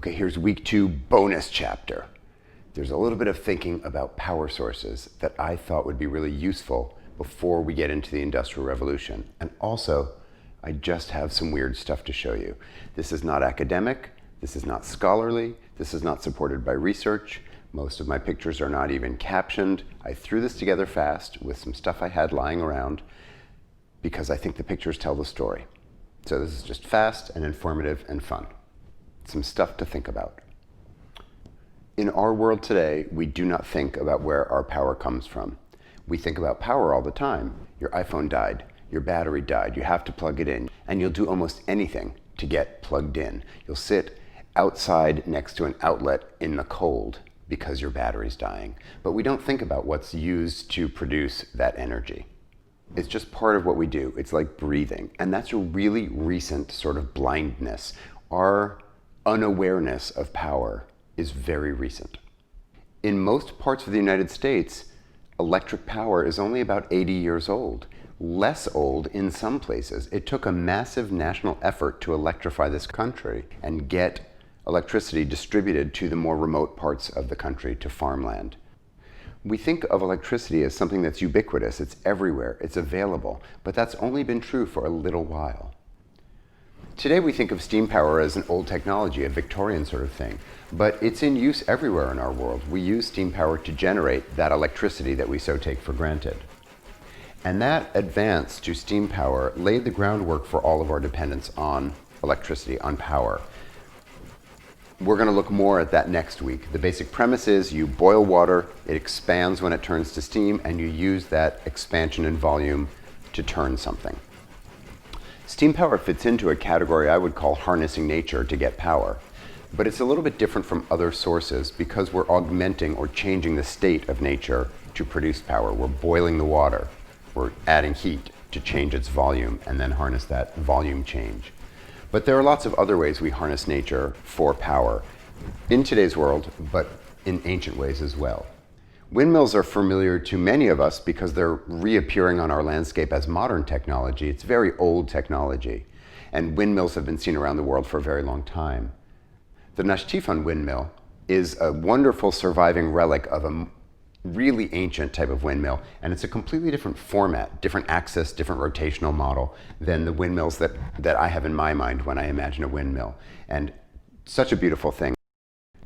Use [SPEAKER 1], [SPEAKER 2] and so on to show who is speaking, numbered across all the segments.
[SPEAKER 1] Okay, here's week 2 bonus chapter. There's a little bit of thinking about power sources that I thought would be really useful before we get into the Industrial Revolution. And also, I just have some weird stuff to show you. This is not academic, this is not scholarly, this is not supported by research. Most of my pictures are not even captioned. I threw this together fast with some stuff I had lying around because I think the pictures tell the story. So this is just fast and informative and fun. Some stuff to think about. In our world today, we do not think about where our power comes from. We think about power all the time. Your iPhone died, your battery died, you have to plug it in, and you'll do almost anything to get plugged in. You'll sit outside next to an outlet in the cold because your battery's dying. But we don't think about what's used to produce that energy. It's just part of what we do. It's like breathing. And that's a really recent sort of blindness. Our unawareness of power is very recent. In most parts of the United States, electric power is only about 80 years old. Less old in some places. It took a massive national effort to electrify this country and get electricity distributed to the more remote parts of the country, to farmland. We think of electricity as something that's ubiquitous, it's everywhere, it's available, but that's only been true for a little while. Today we think of steam power as an old technology, a Victorian sort of thing, but it's in use everywhere in our world. We use steam power to generate that electricity that we so take for granted. And that advance to steam power laid the groundwork for all of our dependence on electricity, on power. We're going to look more at that next week. The basic premise is you boil water, it expands when it turns to steam, and you use that expansion in volume to turn something. Steam power fits into a category I would call harnessing nature to get power. But it's a little bit different from other sources because we're augmenting or changing the state of nature to produce power. We're boiling the water. We're adding heat to change its volume and then harness that volume change. But there are lots of other ways we harness nature for power in today's world, but in ancient ways as well. Windmills are familiar to many of us because they're reappearing on our landscape as modern technology. It's very old technology, and windmills have been seen around the world for a very long time. The Nashtifan windmill is a wonderful surviving relic of a really ancient type of windmill, and it's a completely different format, different axis, different rotational model than the windmills that I have in my mind when I imagine a windmill. And such a beautiful thing.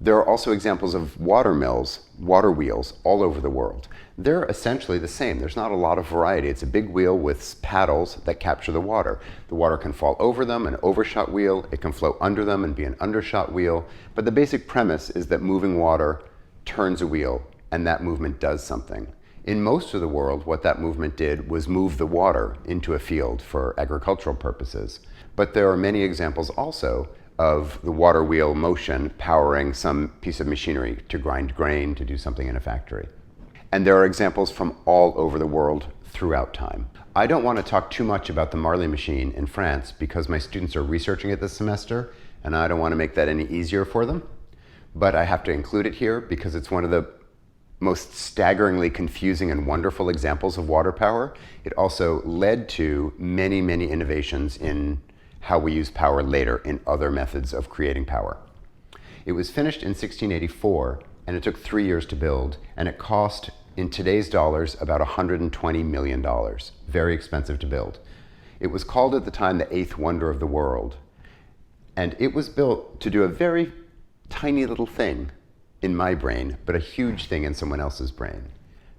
[SPEAKER 1] There are also examples of water mills, water wheels, all over the world. They're essentially the same. There's not a lot of variety. It's a big wheel with paddles that capture the water. The water can fall over them, an overshot wheel. It can flow under them and be an undershot wheel. But the basic premise is that moving water turns a wheel, and that movement does something. In most of the world, what that movement did was move the water into a field for agricultural purposes. But there are many examples also of the water wheel motion powering some piece of machinery to grind grain, to do something in a factory. And there are examples from all over the world throughout time. I don't want to talk too much about the Marly machine in France because my students are researching it this semester, and I don't want to make that any easier for them. But I have to include it here because it's one of the most staggeringly confusing and wonderful examples of water power. It also led to many, many innovations in how we use power later in other methods of creating power. It was finished in 1684, and it took 3 years to build, and it cost, in today's dollars, about $120 million. Very expensive to build. It was called at the time the eighth wonder of the world, and it was built to do a very tiny little thing in my brain, but a huge thing in someone else's brain.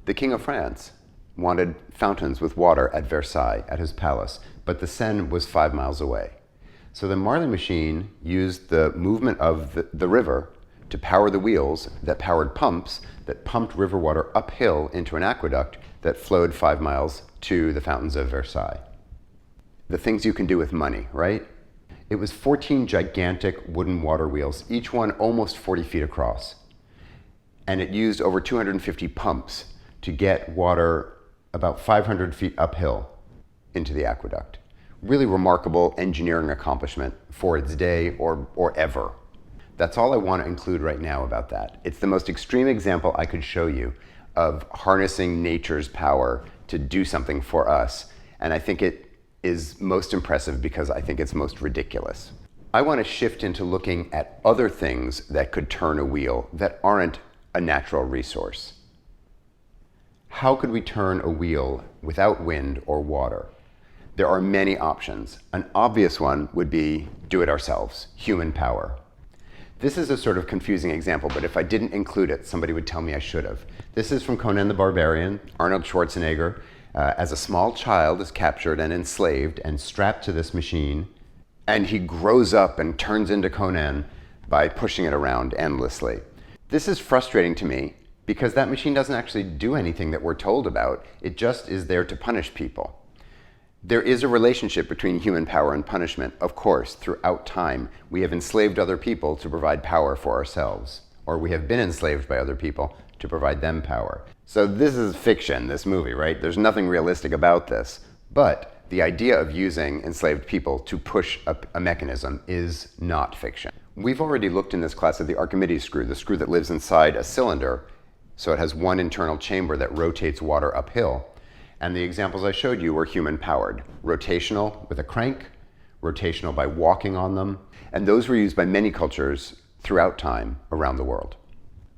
[SPEAKER 1] The King of France wanted fountains with water at Versailles, at his palace, but the Seine was 5 miles away. So the Marly machine used the movement of the river to power the wheels that powered pumps that pumped river water uphill into an aqueduct that flowed 5 miles to the fountains of Versailles. The things you can do with money, right? It was 14 gigantic wooden water wheels, each one almost 40 feet across. And it used over 250 pumps to get water about 500 feet uphill into the aqueduct. Really remarkable engineering accomplishment for its day or ever. That's all I want to include right now about that. It's the most extreme example I could show you of harnessing nature's power to do something for us. And I think it is most impressive because I think it's most ridiculous. I want to shift into looking at other things that could turn a wheel that aren't a natural resource. How could we turn a wheel without wind or water? There are many options. An obvious one would be do it ourselves, human power. This is a sort of confusing example, but if I didn't include it, somebody would tell me I should have. This is from Conan the Barbarian. Arnold Schwarzenegger, as a small child, is captured and enslaved and strapped to this machine, and he grows up and turns into Conan by pushing it around endlessly. This is frustrating to me because that machine doesn't actually do anything that we're told about. It just is there to punish people. There is a relationship between human power and punishment. Of course, throughout time, we have enslaved other people to provide power for ourselves, or we have been enslaved by other people to provide them power. So this is fiction, this movie, right? There's nothing realistic about this. But the idea of using enslaved people to push a mechanism is not fiction. We've already looked in this class at the Archimedes screw, the screw that lives inside a cylinder, so it has one internal chamber that rotates water uphill. And the examples I showed you were human-powered. Rotational with a crank, rotational by walking on them, and those were used by many cultures throughout time around the world.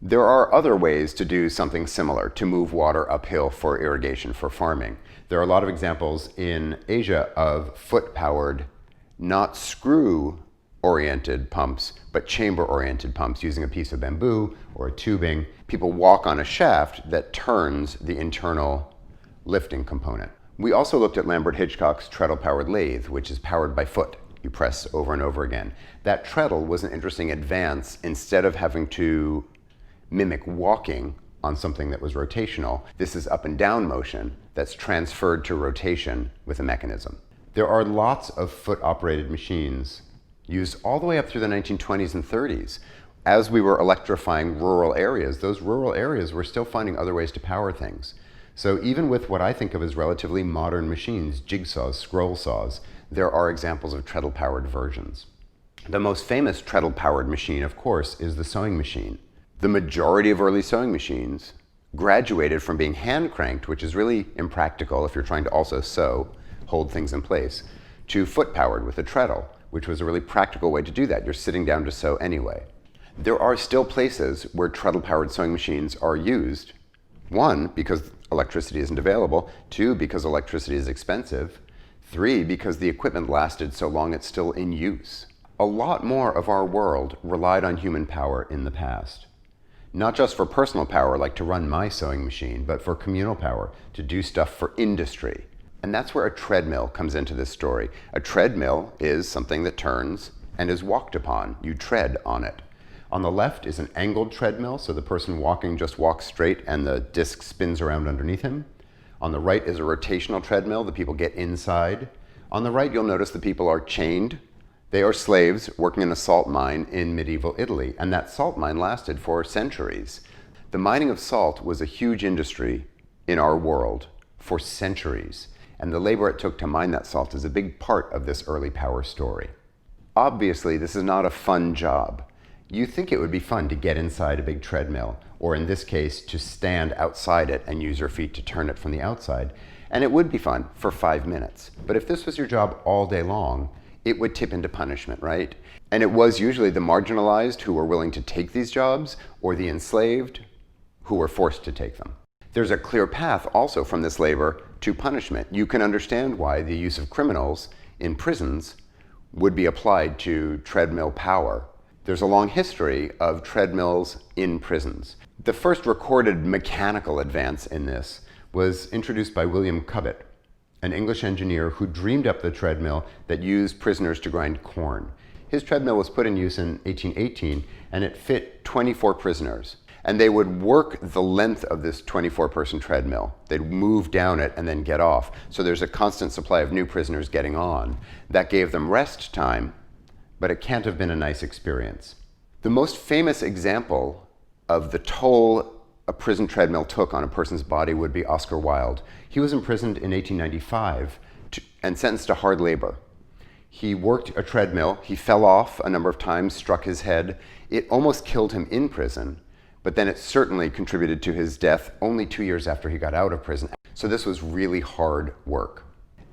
[SPEAKER 1] There are other ways to do something similar, to move water uphill for irrigation, for farming. There are a lot of examples in Asia of foot-powered, not screw-oriented pumps, but chamber-oriented pumps using a piece of bamboo or a tubing. People walk on a shaft that turns the internal lifting component. We also looked at Lambert Hitchcock's treadle-powered lathe, which is powered by foot. You press over and over again. That treadle was an interesting advance. Instead of having to mimic walking on something that was rotational, this is up and down motion that's transferred to rotation with a mechanism. There are lots of foot-operated machines used all the way up through the 1920s and 30s. As we were electrifying rural areas, those rural areas were still finding other ways to power things. So even with what I think of as relatively modern machines, jigsaws, scroll saws, there are examples of treadle-powered versions. The most famous treadle-powered machine, of course, is the sewing machine. The majority of early sewing machines graduated from being hand-cranked, which is really impractical if you're trying to also sew, hold things in place, to foot-powered with a treadle, which was a really practical way to do that. You're sitting down to sew anyway. There are still places where treadle-powered sewing machines are used. One, because electricity isn't available. Two, because electricity is expensive. Three, because the equipment lasted so long it's still in use. A lot more of our world relied on human power in the past. Not just for personal power, like to run my sewing machine, but for communal power, to do stuff for industry. And that's where a treadmill comes into this story. A treadmill is something that turns and is walked upon. You tread on it. On the left is an angled treadmill, so the person walking just walks straight and the disc spins around underneath him. On the right is a rotational treadmill. The people get inside. On the right, you'll notice the people are chained. They are slaves working in a salt mine in medieval Italy, and that salt mine lasted for centuries. The mining of salt was a huge industry in our world for centuries, and the labor it took to mine that salt is a big part of this early power story. Obviously, this is not a fun job. You think it would be fun to get inside a big treadmill, or in this case, to stand outside it and use your feet to turn it from the outside, and it would be fun for 5 minutes. But if this was your job all day long, it would tip into punishment, right? And it was usually the marginalized who were willing to take these jobs, or the enslaved who were forced to take them. There's a clear path also from this labor to punishment. You can understand why the use of criminals in prisons would be applied to treadmill power. There's a long history of treadmills in prisons. The first recorded mechanical advance in this was introduced by William Cubitt, an English engineer who dreamed up the treadmill that used prisoners to grind corn. His treadmill was put in use in 1818, and it fit 24 prisoners. And they would work the length of this 24-person treadmill. They'd move down it and then get off. So there's a constant supply of new prisoners getting on. That gave them rest time, but it can't have been a nice experience. The most famous example of the toll a prison treadmill took on a person's body would be Oscar Wilde. He was imprisoned in 1895 and sentenced to hard labor. He worked a treadmill. He fell off a number of times, struck his head. It almost killed him in prison, but then it certainly contributed to his death only 2 years after he got out of prison. So this was really hard work.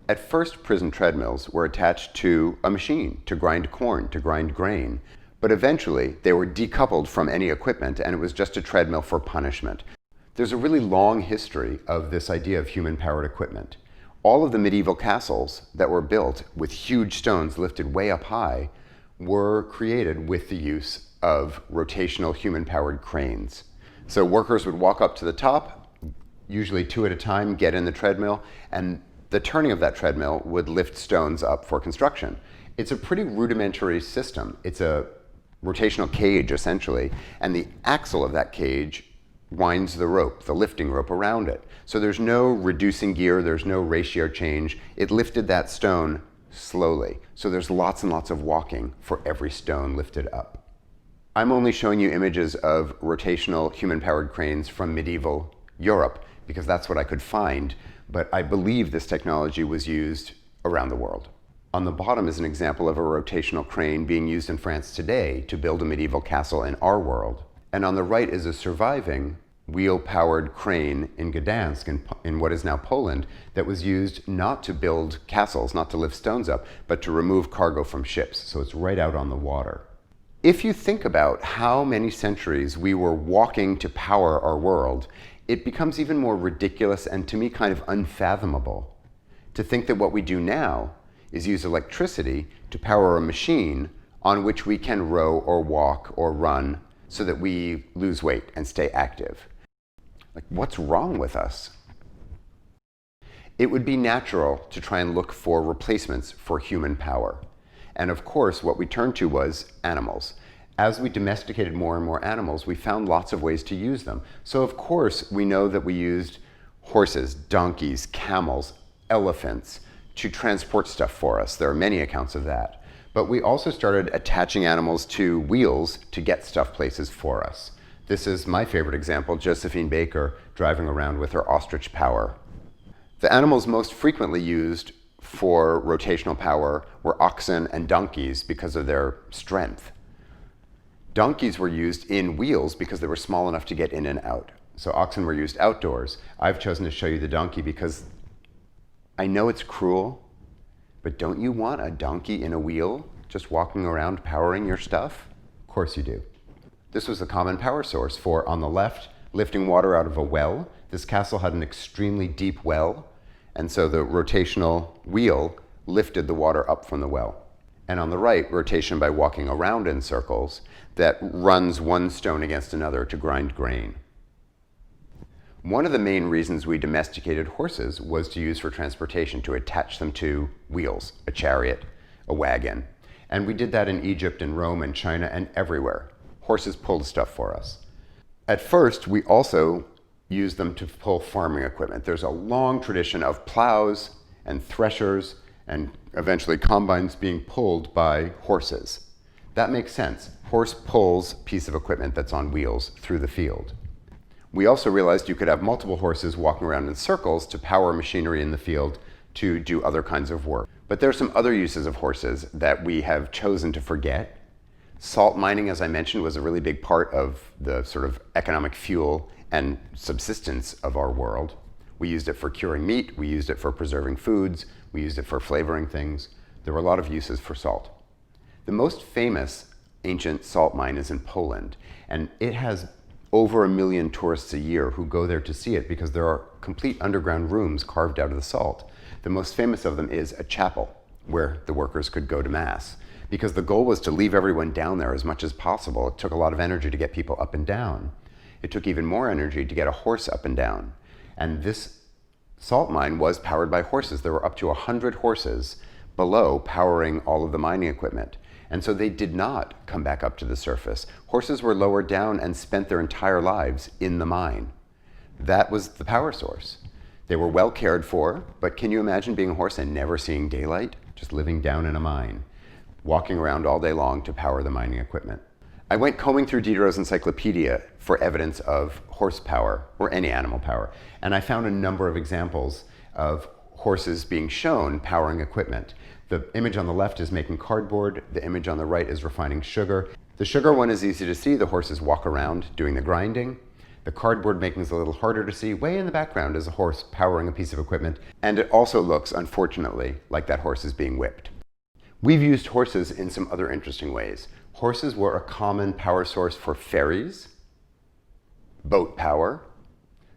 [SPEAKER 1] At first, prison treadmills were attached to a machine to grind corn, to grind grain. But eventually, they were decoupled from any equipment, and it was just a treadmill for punishment. There's a really long history of this idea of human-powered equipment. All of the medieval castles that were built with huge stones lifted way up high were created with the use of rotational human-powered cranes. So workers would walk up to the top, usually 2 at a time, get in the treadmill, and the turning of that treadmill would lift stones up for construction. It's a pretty rudimentary system. It's a rotational cage, essentially, and the axle of that cage winds the rope, the lifting rope, around it. So there's no reducing gear, there's no ratio change. It lifted that stone slowly. So there's lots and lots of walking for every stone lifted up. I'm only showing you images of rotational human-powered cranes from medieval Europe because that's what I could find, but I believe this technology was used around the world. On the bottom is an example of a rotational crane being used in France today to build a medieval castle in our world. And on the right is a surviving wheel-powered crane in Gdansk, in what is now Poland, that was used not to build castles, not to lift stones up, but to remove cargo from ships. So it's right out on the water. If you think about how many centuries we were walking to power our world, it becomes even more ridiculous and to me kind of unfathomable to think that what we do now is use electricity to power a machine on which we can row or walk or run so that we lose weight and stay active. Like, what's wrong with us? It would be natural to try and look for replacements for human power. And of course, what we turned to was animals. As we domesticated more and more animals, we found lots of ways to use them. So of course, we know that we used horses, donkeys, camels, elephants to transport stuff for us. There are many accounts of that. But we also started attaching animals to wheels to get stuff places for us. This is my favorite example, Josephine Baker driving around with her ostrich power. The animals most frequently used for rotational power were oxen and donkeys because of their strength. Donkeys were used in wheels because they were small enough to get in and out. So oxen were used outdoors. I've chosen to show you the donkey because I know it's cruel, but don't you want a donkey in a wheel just walking around powering your stuff? Of course you do. This was a common power source for, on the left, lifting water out of a well. This castle had an extremely deep well, and so the rotational wheel lifted the water up from the well. And on the right, rotation by walking around in circles that runs one stone against another to grind grain. One of the main reasons we domesticated horses was to use for transportation, to attach them to wheels, a chariot, a wagon. And we did that in Egypt and Rome and China and everywhere. Horses pulled stuff for us. At first, we also used them to pull farming equipment. There's a long tradition of plows and threshers and eventually combines being pulled by horses. That makes sense. Horse pulls a piece of equipment that's on wheels through the field. We also realized you could have multiple horses walking around in circles to power machinery in the field to do other kinds of work. But there are some other uses of horses that we have chosen to forget. Salt mining, as I mentioned, was a really big part of the sort of economic fuel and subsistence of our world. We used it for curing meat, we used it for preserving foods, we used it for flavoring things. There were a lot of uses for salt. The most famous ancient salt mine is in Poland, and it has over 1 million tourists a year who go there to see it because there are complete underground rooms carved out of the salt. The most famous of them is a chapel where the workers could go to mass, because the goal was to leave everyone down there as much as possible. It took a lot of energy to get people up and down. It took even more energy to get a horse up and down. And this salt mine was powered by horses. There were up to 100 horses below powering all of the mining equipment. And so they did not come back up to the surface. Horses were lowered down and spent their entire lives in the mine. That was the power source. They were well cared for, but can you imagine being a horse and never seeing daylight? Just living down in a mine, walking around all day long to power the mining equipment. I went combing through Diderot's encyclopedia for evidence of horsepower, or any animal power, and I found a number of examples of horses being shown powering equipment. The image on the left is making cardboard, the image on the right is refining sugar. The sugar one is easy to see, the horses walk around doing the grinding. The cardboard making is a little harder to see. Way in the background is a horse powering a piece of equipment, and it also looks, unfortunately, like that horse is being whipped. We've used horses in some other interesting ways. Horses were a common power source for ferries, boat power.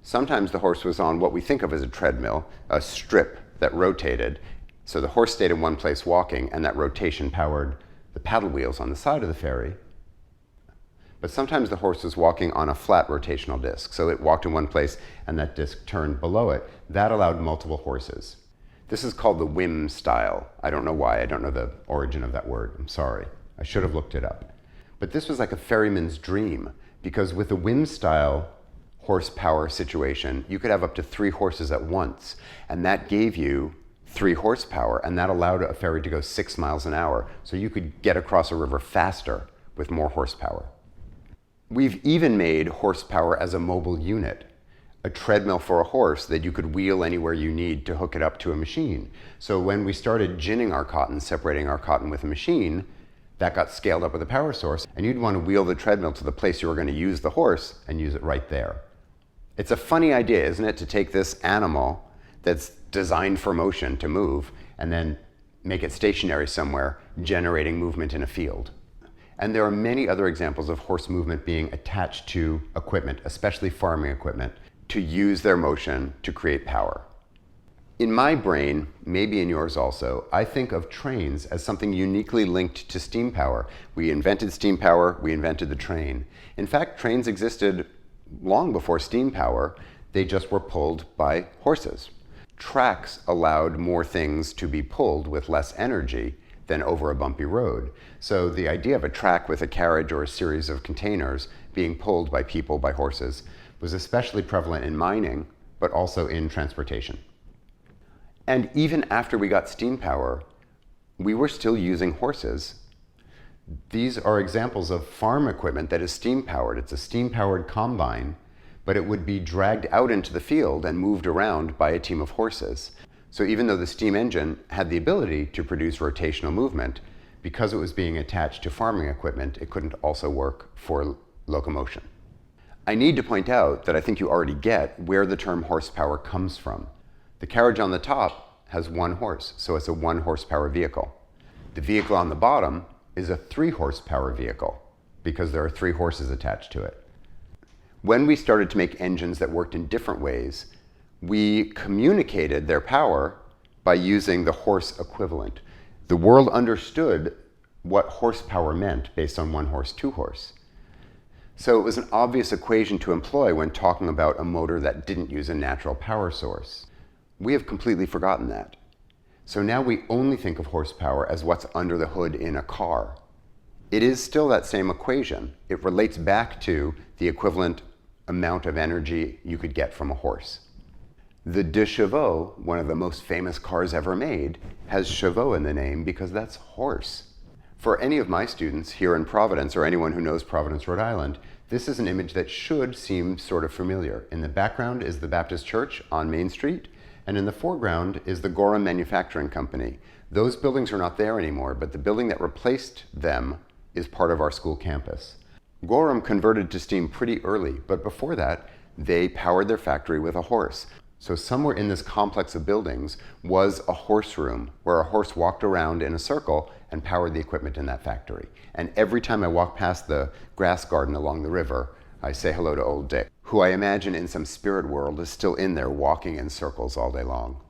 [SPEAKER 1] Sometimes the horse was on what we think of as a treadmill, a strip that rotated. So the horse stayed in one place walking, and that rotation powered the paddle wheels on the side of the ferry. But sometimes the horse was walking on a flat rotational disc. So it walked in one place and that disc turned below it. That allowed multiple horses. This is called the whim style. I don't know why. I don't know the origin of that word. I'm sorry. I should have looked it up. But this was like a ferryman's dream, because with the whim style horsepower situation, you could have up to 3 horses at once. And that gave you 3 horsepower, and that allowed a ferry to go 6 miles an hour. So you could get across a river faster with more horsepower. We've even made horsepower as a mobile unit, a treadmill for a horse that you could wheel anywhere you need to hook it up to a machine. So when we started ginning our cotton, separating our cotton with a machine, that got scaled up with a power source, and you'd want to wheel the treadmill to the place you were going to use the horse and use it right there. It's a funny idea, isn't it, to take this animal that's designed for motion to move and then make it stationary somewhere, generating movement in a field. And there are many other examples of horse movement being attached to equipment, especially farming equipment, to use their motion to create power. In my brain, maybe in yours also, I think of trains as something uniquely linked to steam power. We invented steam power, we invented the train. In fact, trains existed long before steam power. They just were pulled by horses. Tracks allowed more things to be pulled with less energy than over a bumpy road. So the idea of a track with a carriage or a series of containers being pulled by people, by horses, was especially prevalent in mining, but also in transportation. And even after we got steam power, we were still using horses. These are examples of farm equipment that is steam powered. It's a steam powered combine, but it would be dragged out into the field and moved around by a team of horses. So even though the steam engine had the ability to produce rotational movement, because it was being attached to farming equipment, it couldn't also work for locomotion. I need to point out that I think you already get where the term horsepower comes from. The carriage on the top has 1 horse, so it's a 1 horsepower vehicle. The vehicle on the bottom is a 3 horsepower vehicle because there are 3 horses attached to it. When we started to make engines that worked in different ways, we communicated their power by using the horse equivalent. The world understood what horsepower meant based on 1 horse, 2 horse. So it was an obvious equation to employ when talking about a motor that didn't use a natural power source. We have completely forgotten that. So now we only think of horsepower as what's under the hood in a car. It is still that same equation. It relates back to the equivalent amount of energy you could get from a horse. The de chevaux, one of the most famous cars ever made, has chevaux in the name because that's horse. For any of my students here in Providence, or anyone who knows Providence, Rhode Island, this is an image that should seem sort of familiar. In the background is the Baptist Church on Main Street, and in the foreground is the Gorham Manufacturing Company. Those buildings are not there anymore, but the building that replaced them is part of our school campus. Gorham converted to steam pretty early, but before that, they powered their factory with a horse. So somewhere in this complex of buildings was a horse room where a horse walked around in a circle and powered the equipment in that factory. And every time I walk past the grass garden along the river, I say hello to old Dick, who I imagine in some spirit world is still in there walking in circles all day long.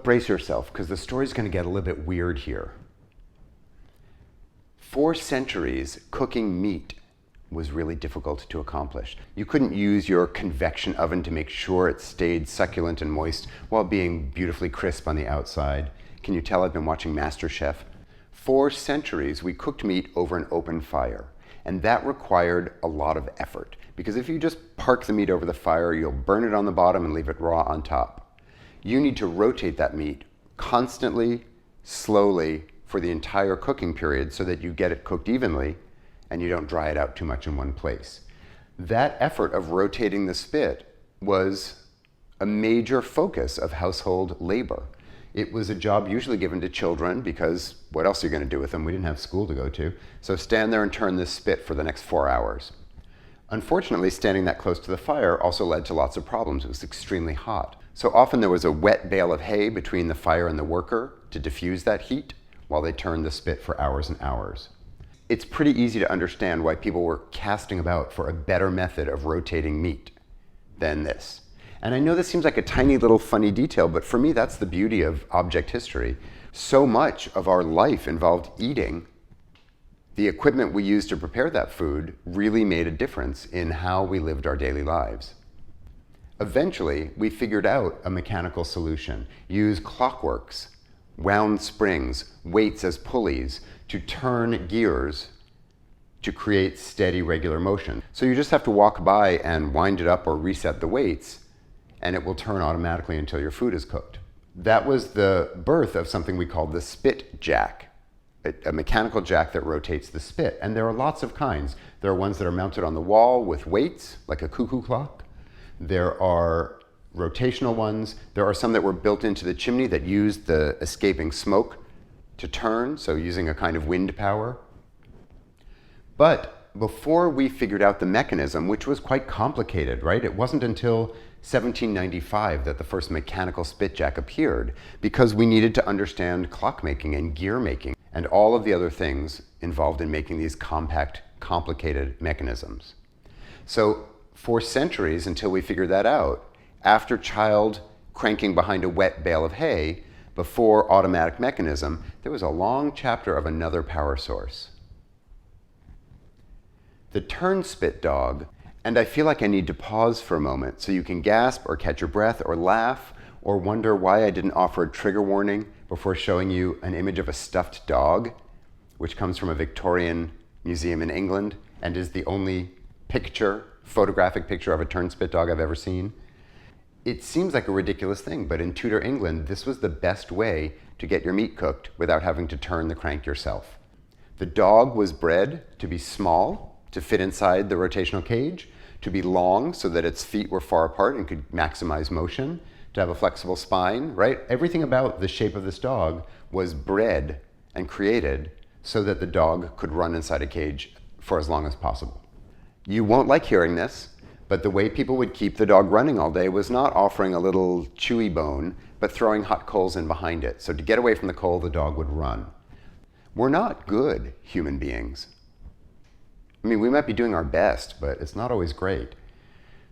[SPEAKER 1] Brace yourself, because the story's going to get a little bit weird here. For centuries, cooking meat was really difficult to accomplish. You couldn't use your convection oven to make sure it stayed succulent and moist while being beautifully crisp on the outside. Can you tell I've been watching MasterChef? For centuries, we cooked meat over an open fire, and that required a lot of effort, because if you just park the meat over the fire, you'll burn it on the bottom and leave it raw on top. You need to rotate that meat constantly, slowly, for the entire cooking period so that you get it cooked evenly and you don't dry it out too much in one place. That effort of rotating the spit was a major focus of household labor. It was a job usually given to children because what else are you going to do with them? We didn't have school to go to. So stand there and turn this spit for the next 4 hours. Unfortunately, standing that close to the fire also led to lots of problems. It was extremely hot. So often there was a wet bale of hay between the fire and the worker to diffuse that heat while they turned the spit for hours and hours. It's pretty easy to understand why people were casting about for a better method of rotating meat than this. And I know this seems like a tiny little funny detail, but for me that's the beauty of object history. So much of our life involved eating. The equipment we used to prepare that food really made a difference in how we lived our daily lives. Eventually, we figured out a mechanical solution. Use clockworks, wound springs, weights as pulleys to turn gears to create steady, regular motion. So you just have to walk by and wind it up or reset the weights, and it will turn automatically until your food is cooked. That was the birth of something we called the spit jack, a mechanical jack that rotates the spit. And there are lots of kinds. There are ones that are mounted on the wall with weights, like a cuckoo clock. There are rotational ones. There are some that were built into the chimney that used the escaping smoke to turn, so using a kind of wind power. But before we figured out the mechanism, which was quite complicated, right? It wasn't until 1795 that the first mechanical spit jack appeared, because we needed to understand clockmaking and gear making and all of the other things involved in making these compact, complicated mechanisms. So for centuries, until we figured that out, after child cranking behind a wet bale of hay, before automatic mechanism, there was a long chapter of another power source. The Turnspit Dog, and I feel like I need to pause for a moment so you can gasp or catch your breath or laugh or wonder why I didn't offer a trigger warning before showing you an image of a stuffed dog, which comes from a Victorian museum in England and is the only photographic picture of a Turnspit dog I've ever seen. It seems like a ridiculous thing, but in Tudor England, this was the best way to get your meat cooked without having to turn the crank yourself. The dog was bred to be small, to fit inside the rotational cage, to be long so that its feet were far apart and could maximize motion, to have a flexible spine, right? Everything about the shape of this dog was bred and created so that the dog could run inside a cage for as long as possible. You won't like hearing this, but the way people would keep the dog running all day was not offering a little chewy bone, but throwing hot coals in behind it. So to get away from the coal, the dog would run. We're not good human beings. I mean, we might be doing our best, but it's not always great.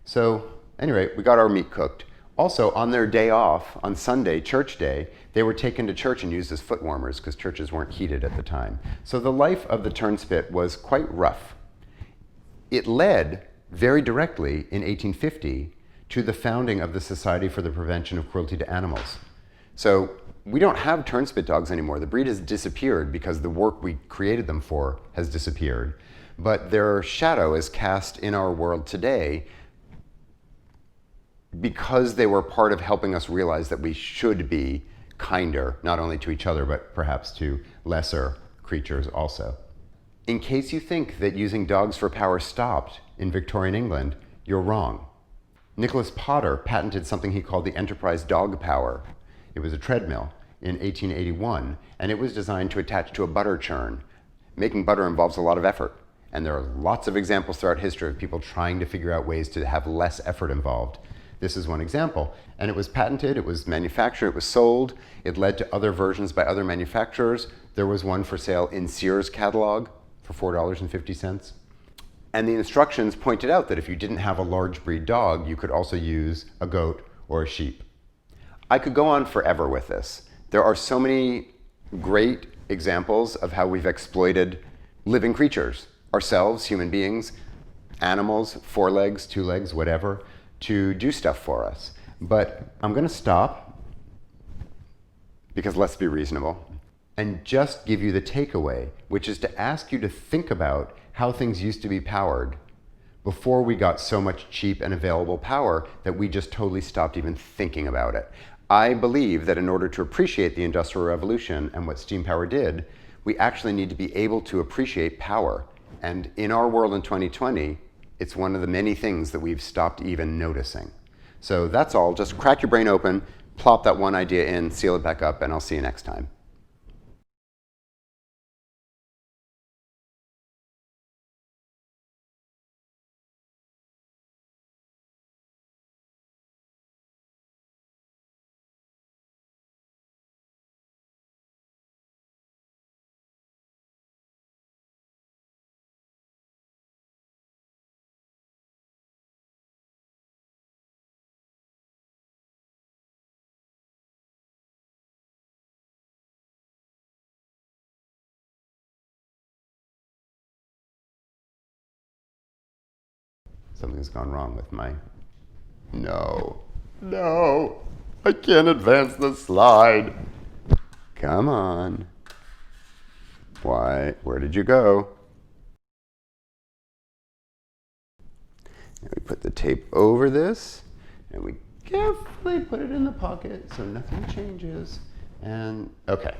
[SPEAKER 1] So anyway, we got our meat cooked. Also, on their day off, on Sunday, church day, they were taken to church and used as foot warmers because churches weren't heated at the time. So the life of the turnspit was quite rough. It led very directly in 1850 to the founding of the Society for the Prevention of Cruelty to Animals. So we don't have turnspit dogs anymore. The breed has disappeared because the work we created them for has disappeared. But their shadow is cast in our world today because they were part of helping us realize that we should be kinder, not only to each other, but perhaps to lesser creatures also. In case you think that using dogs for power stopped in Victorian England, you're wrong. Nicholas Potter patented something he called the Enterprise Dog Power. It was a treadmill in 1881, and it was designed to attach to a butter churn. Making butter involves a lot of effort, and there are lots of examples throughout history of people trying to figure out ways to have less effort involved. This is one example. And it was patented, it was manufactured, it was sold. It led to other versions by other manufacturers. There was one for sale in Sears catalog for $4.50. And the instructions pointed out that if you didn't have a large breed dog, you could also use a goat or a sheep. I could go on forever with this. There are so many great examples of how we've exploited living creatures, ourselves, human beings, animals, 4 legs, 2 legs, whatever, to do stuff for us. But I'm going to stop, because let's be reasonable, and just give you the takeaway, which is to ask you to think about how things used to be powered before we got so much cheap and available power that we just totally stopped even thinking about it. I believe that in order to appreciate the Industrial Revolution and what steam power did, we actually need to be able to appreciate power. And in our world in 2020, it's one of the many things that we've stopped even noticing. So that's all. Just crack your brain open, plop that one idea in, seal it back up, and I'll see you next time. Something's gone wrong with my... No. No. I can't advance the slide. Come on. Why? Where did you go? And we put the tape over this, and we carefully put it in the pocket so nothing changes. And okay.